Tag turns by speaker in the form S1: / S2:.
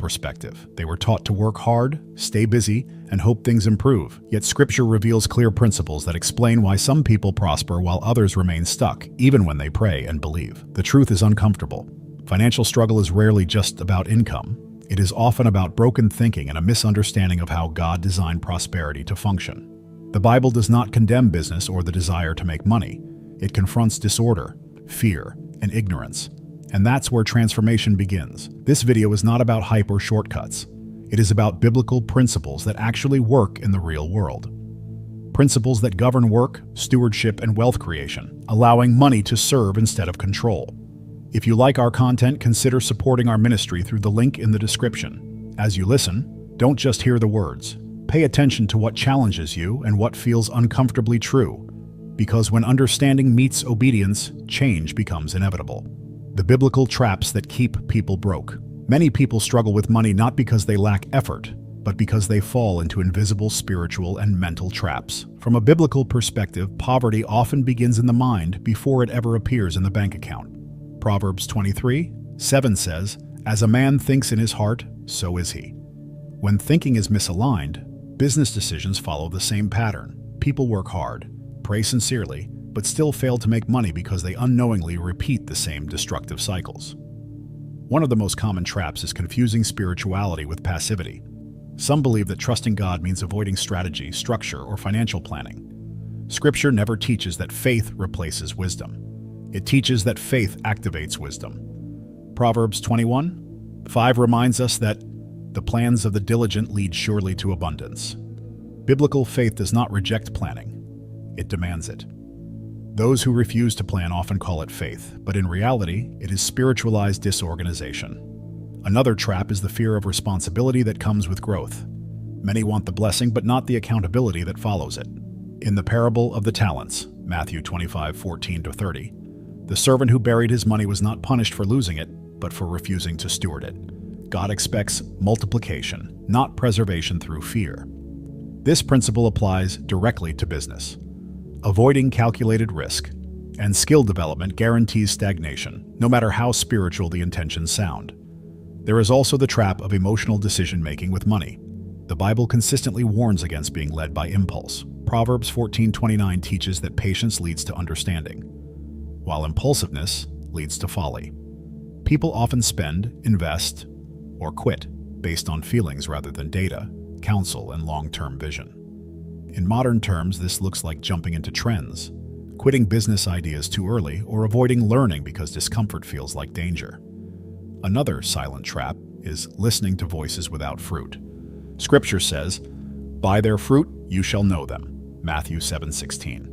S1: perspective. They were taught to work hard, stay busy, and hope things improve. Yet Scripture reveals clear principles that explain why some people prosper while others remain stuck, even when they pray and believe. The truth is uncomfortable. Financial struggle is rarely just about income. It is often about broken thinking and a misunderstanding of how God designed prosperity to function. The Bible does not condemn business or the desire to make money. It confronts disorder, fear, and ignorance. And that's where transformation begins. This video is not about hype or shortcuts. It is about biblical principles that actually work in the real world. Principles that govern work, stewardship, and wealth creation, allowing money to serve instead of control. If you like our content, consider supporting our ministry through the link in the description. As you listen, don't just hear the words. Pay attention to what challenges you and what feels uncomfortably true. Because when understanding meets obedience, change becomes inevitable. The biblical traps that keep people broke. Many people struggle with money not because they lack effort, but because they fall into invisible spiritual and mental traps. From a biblical perspective, poverty often begins in the mind before it ever appears in the bank account. Proverbs 23:7 says, "As a man thinks in his heart, so is he." When thinking is misaligned, business decisions follow the same pattern. People work hard, pray sincerely, but still fail to make money because they unknowingly repeat the same destructive cycles. One of the most common traps is confusing spirituality with passivity. Some believe that trusting God means avoiding strategy, structure, or financial planning. Scripture never teaches that faith replaces wisdom. It teaches that faith activates wisdom. Proverbs 21:5 reminds us that the plans of the diligent lead surely to abundance. Biblical faith does not reject planning. It demands it. Those who refuse to plan often call it faith, but in reality, it is spiritualized disorganization. Another trap is the fear of responsibility that comes with growth. Many want the blessing, but not the accountability that follows it. In the parable of the talents, Matthew 25:14-30, the servant who buried his money was not punished for losing it, but for refusing to steward it. God expects multiplication, not preservation through fear. This principle applies directly to business. Avoiding calculated risk and skill development guarantees stagnation, no matter how spiritual the intentions sound. There is also the trap of emotional decision-making with money. The Bible consistently warns against being led by impulse. Proverbs 14:29 teaches that patience leads to understanding, while impulsiveness leads to folly. People often spend, invest, or quit based on feelings rather than data, counsel, and long-term vision. In modern terms, this looks like jumping into trends, quitting business ideas too early, or avoiding learning because discomfort feels like danger. Another silent trap is listening to voices without fruit. Scripture says, "By their fruit you shall know them." Matthew 7:16.